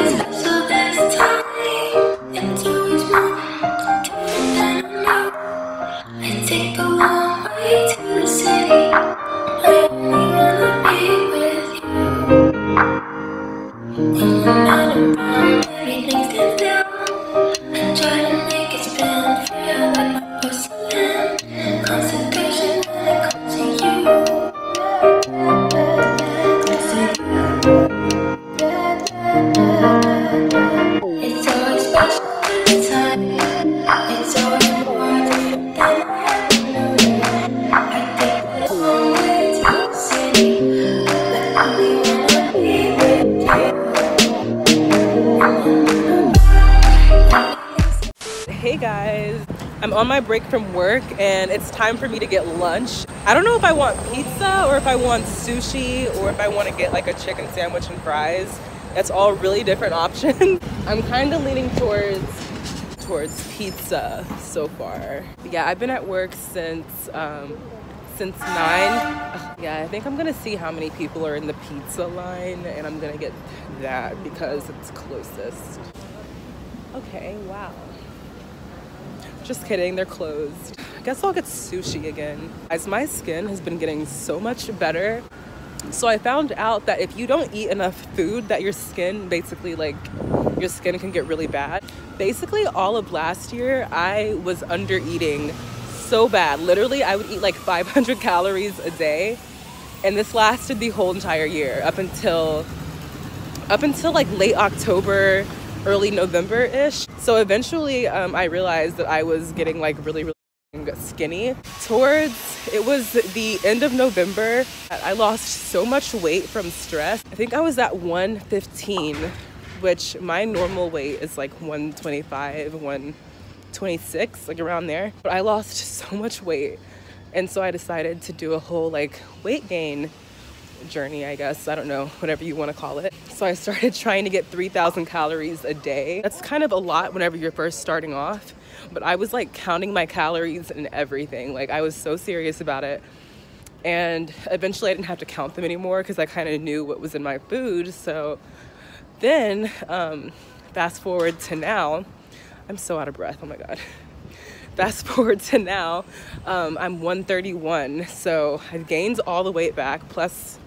So there's time, it's always more different than I know. I take the long way to the city. I only wanna be with you. When we're not around, everything stands down. I try to make it spin fair like my porcelain. Concentration when it comes to you. It's always special this time. It's always more different than I ever knew. I take the long way to the city. I only wanna be with you. Hey guys, I'm on my break from work and it's time for me to get lunch. I don't know if I want pizza or if I want sushi or if I want to get like a chicken sandwich and fries. That's all really different options. I'm kind of leaning towards pizza so far. Yeah, I've been at work since 9. Yeah, I think I'm gonna see how many people are in the pizza line and I'm gonna get that because it's closest. Okay, wow. Just kidding, they're closed. I guess I'll get sushi again. As my skin has been getting so much better. So I found out that if you don't eat enough food, that your skin basically your skin can get really bad. Basically all of last year, I was under eating so bad. Literally, I would eat like 500 calories a day. And this lasted the whole entire year up until like late October, early November-ish. So eventually I realized that I was getting like really skinny. It was the end of November. I lost so much weight from stress. I think I was at 115, which my normal weight is like 125, 126, like around there. But I lost so much weight. And so I decided to do a whole like weight gain journey, I guess. I don't know, whatever you want to call it. So I started trying to get 3,000 calories a day. That's kind of a lot whenever you're first starting off, but I was like counting my calories and everything. Like I was so serious about it. And eventually I didn't have to count them anymore because I kind of knew what was in my food. So then fast forward to now, I'm so out of breath, oh my God. Fast forward to now, I'm 131. So I've gained all the weight back plus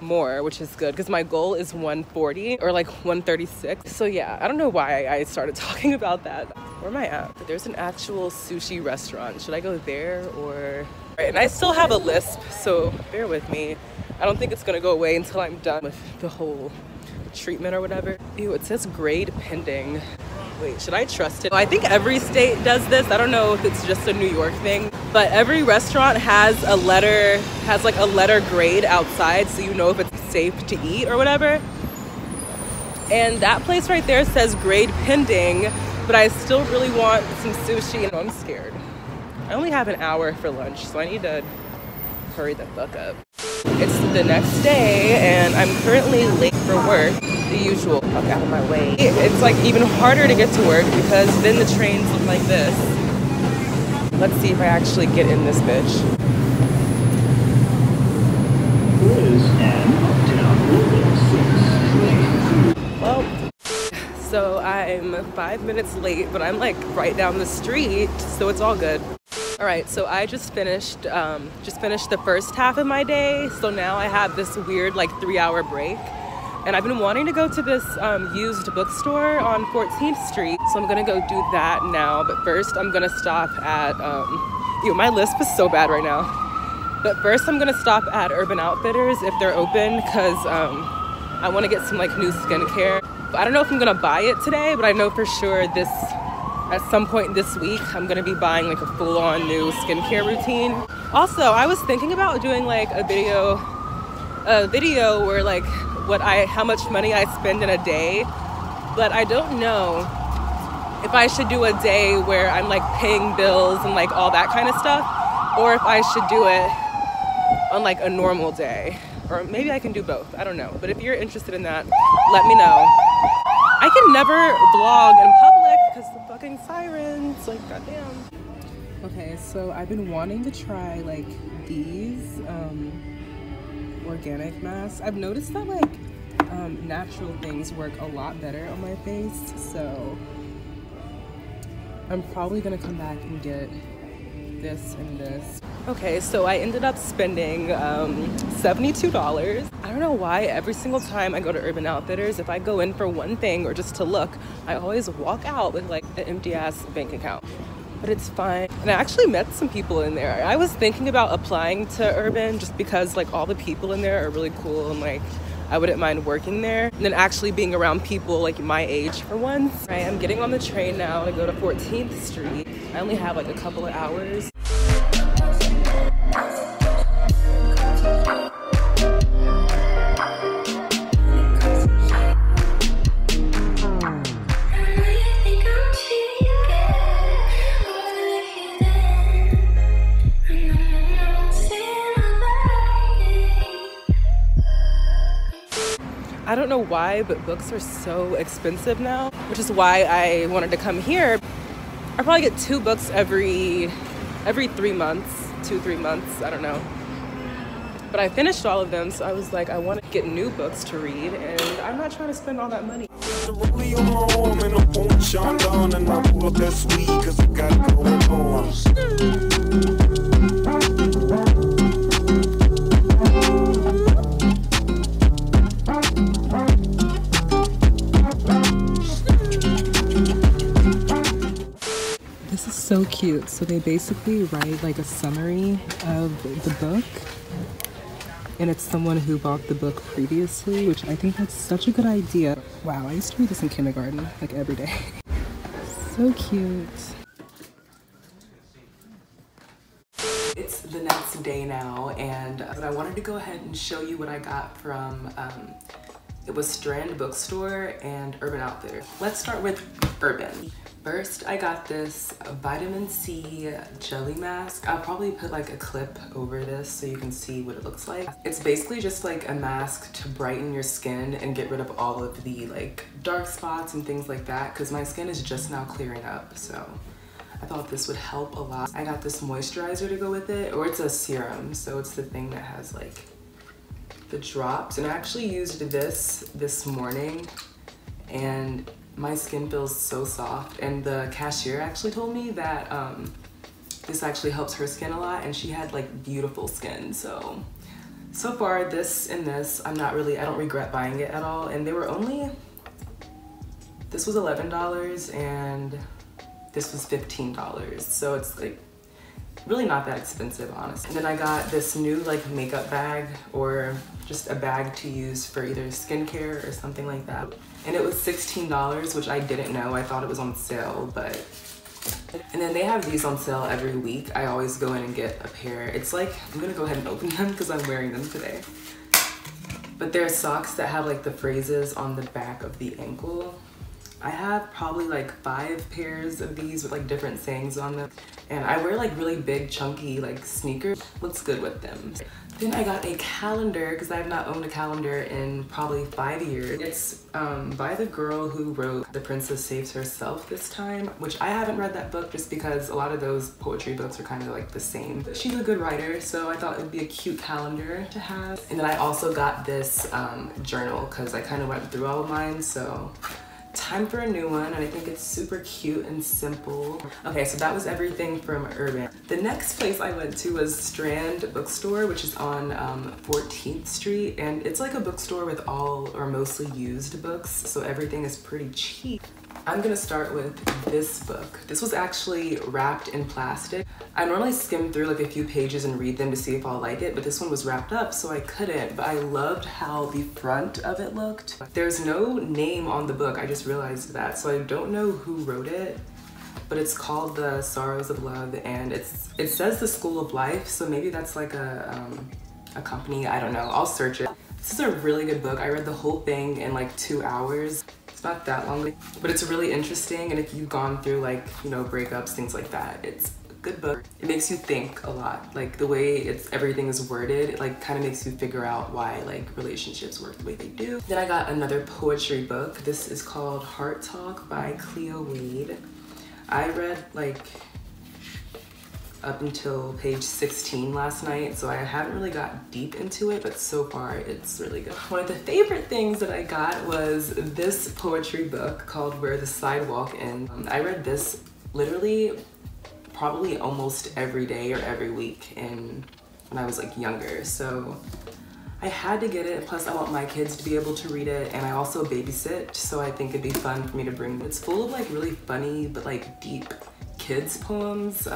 more, which is good because my goal is 140 or like 136. So yeah, I don't know why I started talking about that. Where am I at? There's an actual sushi restaurant. Should I go there or? Right, and I still have a lisp, so bear with me. I don't think it's gonna go away until I'm done with the whole treatment or whatever. Ew, it says grade pending. Wait, should I trust it? I think every state does this. I don't know if it's just a New York thing, but every restaurant has like a letter grade outside so you know if it's safe to eat or whatever. And that place right there says grade pending, but I still really want some sushi and I'm scared. I only have an hour for lunch, so I need to hurry the fuck up. It's the next day and I'm currently late for work. The usual, fuck out of my way. It's like even harder to get to work because then the trains look like this. Let's see if I actually get in this bitch. Well, so I'm 5 minutes late, but I'm like right down the street, so it's all good. All right, so I just finished the first half of my day. So now I have this weird like 3-hour break. And I've been wanting to go to this used bookstore on 14th Street. So I'm gonna go do that now. But first I'm gonna stop at, my lisp is so bad right now. But first I'm gonna stop at Urban Outfitters if they're open because I wanna get some like new skincare. I don't know if I'm gonna buy it today, but I know for sure at some point this week, I'm gonna be buying like a full-on new skincare routine. Also, I was thinking about doing like a video where like how much money I spend in a day, but I don't know if I should do a day where I'm like paying bills and like all that kind of stuff, or if I should do it on like a normal day, or maybe I can do both. I don't know, but if you're interested in that, let me know. I can never vlog in public because the fucking sirens, like goddamn. Okay, so I've been wanting to try like these organic masks. I've noticed that like natural things work a lot better on my face, so I'm probably gonna come back and get this and this. Okay, so I ended up spending $72. I don't know why every single time I go to Urban Outfitters, if I go in for one thing or just to look, I always walk out with like an empty ass bank account. But it's fine. And I actually met some people in there. I was thinking about applying to Urban just because like all the people in there are really cool and like I wouldn't mind working there. And then actually being around people like my age for once. I am getting on the train now to go to 14th Street. I only have like a couple of hours. I don't know why, but books are so expensive now, which is why I wanted to come here. I probably get 2 books every 3 months, 2-3 months, I don't know. But I finished all of them, so I was like, I want to get new books to read, and I'm not trying to spend all that money. This is so cute. So they basically write like a summary of the book, and it's someone who bought the book previously, which I think that's such a good idea. Wow, I used to read this in kindergarten, like every day. So cute. It's the next day now, and I wanted to go ahead and show you what I got from, it was Strand Bookstore and Urban Outfitters. Let's start with Urban. First, I got this vitamin C jelly mask. I'll probably put like a clip over this so you can see what it looks like. It's basically just like a mask to brighten your skin and get rid of all of the like dark spots and things like that, because my skin is just now clearing up, so I thought this would help a lot. I got this moisturizer to go with it, or it's a serum, so it's the thing that has like the drops. And I actually used this morning, and my skin feels so soft, and the cashier actually told me that this actually helps her skin a lot, and she had like beautiful skin. So far this and this, I don't regret buying it at all. And they were only, this was $11 and this was $15. So it's like really not that expensive, honestly. And then I got this new like makeup bag, or just a bag to use for either skincare or something like that. And it was $16, which I didn't know. I thought it was on sale, but. And then they have these on sale every week. I always go in and get a pair. It's like, I'm gonna go ahead and open them because I'm wearing them today. But they're socks that have like the phrases on the back of the ankle. I have probably like 5 pairs of these with like different sayings on them. And I wear like really big chunky like sneakers. Looks good with them. Then I got a calendar because I have not owned a calendar in probably 5 years. It's by the girl who wrote The Princess Saves Herself This Time, which I haven't read that book just because a lot of those poetry books are kind of like the same. But she's a good writer, so I thought it would be a cute calendar to have. And then I also got this journal because I kind of went through all of mine, so time for a new one, and I think it's super cute and simple. Okay, so that was everything from Urban. The next place I went to was Strand Bookstore, which is on 14th Street, and it's like a bookstore with all or mostly used books, so everything is pretty cheap. I'm gonna start with this book. This was actually wrapped in plastic. I normally skim through like a few pages and read them to see if I'll like it, but this one was wrapped up, so I couldn't. But I loved how the front of it looked. There's no name on the book, I just realized that, so I don't know who wrote it, but it's called The Sorrows of Love, and it says The School of Life, so maybe that's like a company, I don't know, I'll search it. This is a really good book. I read the whole thing in like 2 hours. It's not that long, but it's really interesting, and if you've gone through like, you know, breakups, things like that, it's a good book. It makes you think a lot, like the way everything is worded, it like kind of makes you figure out why like relationships work the way they do. Then I got another poetry book. This is called Heart Talk by Cleo Wade. I read like up until page 16 last night, so I haven't really got deep into it, but so far it's really good. One of the favorite things that I got was this poetry book called Where the Sidewalk Ends. I read this literally probably almost every day or every week when I was like younger, so I had to get it. Plus I want my kids to be able to read it, and I also babysit, so I think it'd be fun for me to bring. It's full of like really funny but like deep kids poems.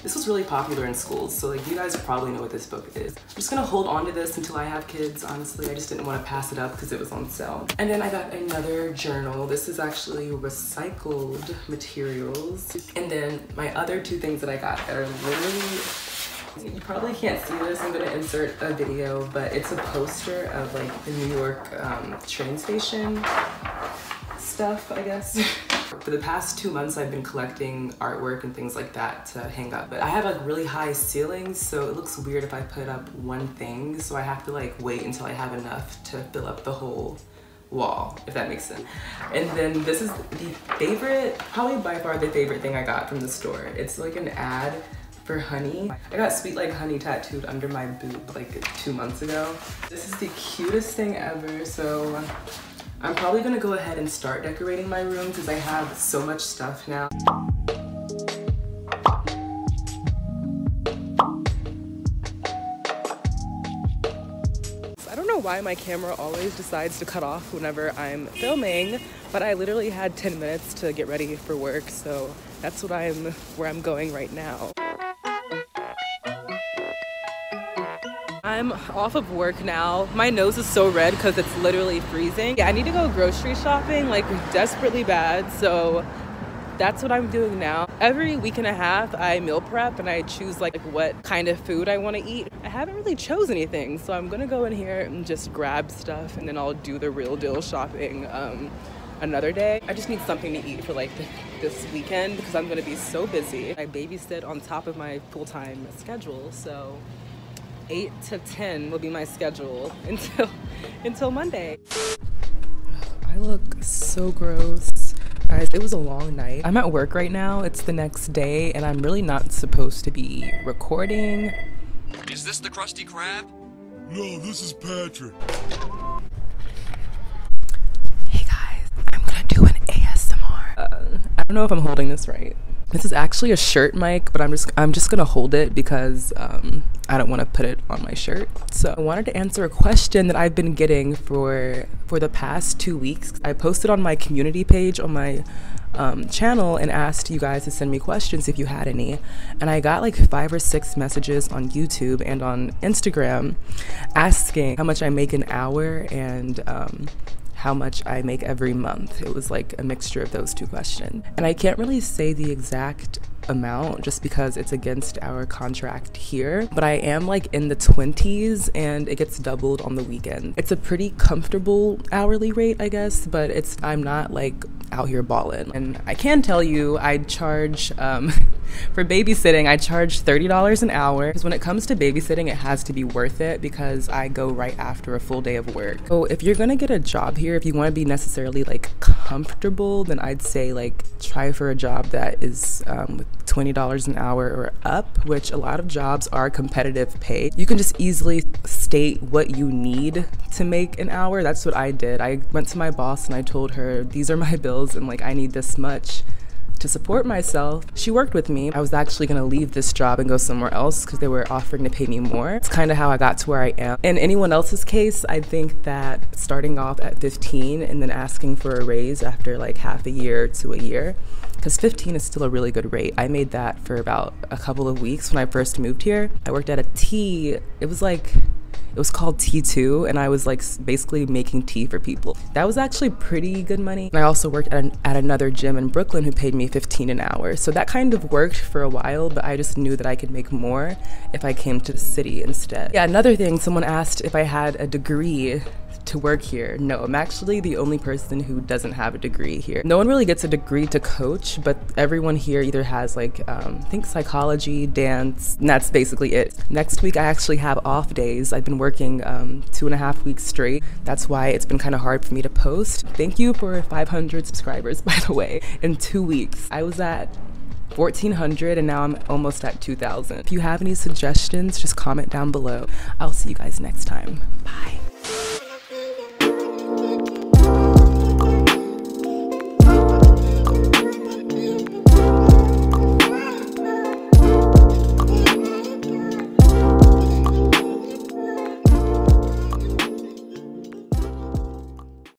This was really popular in schools, so like you guys probably know what this book is. I'm just gonna hold on to this until I have kids, honestly. I just didn't want to pass it up because it was on sale. And then I got another journal. This is actually recycled materials. And then my other two things that I got that are literally, you probably can't see this, I'm gonna insert a video, but it's a poster of like the New York train station stuff, I guess. For the past 2 months, I've been collecting artwork and things like that to hang up. But I have like really high ceilings, so it looks weird if I put up one thing. So I have to like wait until I have enough to fill up the whole wall, if that makes sense. And then this is the favorite, probably by far the favorite thing I got from the store. It's like an ad for honey. I got Sweet Like Honey tattooed under my boob like 2 months ago. This is the cutest thing ever, so I'm probably gonna go ahead and start decorating my room because I have so much stuff now. I don't know why my camera always decides to cut off whenever I'm filming, but I literally had 10 minutes to get ready for work, so that's where I'm going right now. I'm off of work now. My nose is so red because it's literally freezing. Yeah, I need to go grocery shopping like desperately bad, so that's what I'm doing now. Every week and a half I meal prep and I choose like what kind of food I want to eat. I haven't really chose anything, so I'm gonna go in here and just grab stuff and then I'll do the real deal shopping another day. I just need something to eat for like this weekend because I'm gonna be so busy. I babysit on top of my full-time schedule, so 8 to 10 will be my schedule until Monday. I look so gross. Guys, it was a long night. I'm at work right now. It's the next day and I'm really not supposed to be recording. Is this the Krusty Krab? No, this is Patrick. Hey guys, I'm gonna do an ASMR. I don't know if I'm holding this right. This is actually a shirt mic, but I'm just gonna hold it because I don't want to put it on my shirt. So I wanted to answer a question that I've been getting for the past 2 weeks. I posted on my community page on my channel and asked you guys to send me questions if you had any, and I got like 5 or 6 messages on YouTube and on Instagram asking how much I make an hour and how much I make every month. It was like a mixture of those two questions. And I can't really say the exact amount just because it's against our contract here, but I am like in the 20s and it gets doubled on the weekend. It's a pretty comfortable hourly rate, I guess, but I'm not like out here balling. And I can tell you I charge for babysitting, I charge $30 an hour because when it comes to babysitting, it has to be worth it because I go right after a full day of work. So if you're gonna get a job here, if you want to be necessarily like comfortable, then I'd say like try for a job that is with $20 an hour or up, which a lot of jobs are competitive pay. You can just easily state what you need to make an hour. That's what I did. I went to my boss and I told her these are my bills and like I need this much to support myself. She worked with me. I was actually gonna leave this job and go somewhere else because they were offering to pay me more. It's kind of how I got to where I am. In anyone else's case, I think that starting off at 15 and then asking for a raise after like half a year to a year, because 15 is still a really good rate. I made that for about a couple of weeks when I first moved here. I worked at a tea, it was called T2, and I was like basically making tea for people. That was actually pretty good money. And I also worked at another gym in Brooklyn who paid me 15 an hour. So that kind of worked for a while, but I just knew that I could make more if I came to the city instead. Yeah, another thing, someone asked if I had a degree to work here. No, I'm actually the only person who doesn't have a degree here. No one really gets a degree to coach, but everyone here either has like, I think psychology, dance, and that's basically it. Next week I actually have off days. I've been working 2.5 weeks straight. That's why it's been kind of hard for me to post. Thank you for 500 subscribers, by the way, in 2 weeks. I was at 1,400 and now I'm almost at 2,000. If you have any suggestions, just comment down below. I'll see you guys next time. Bye.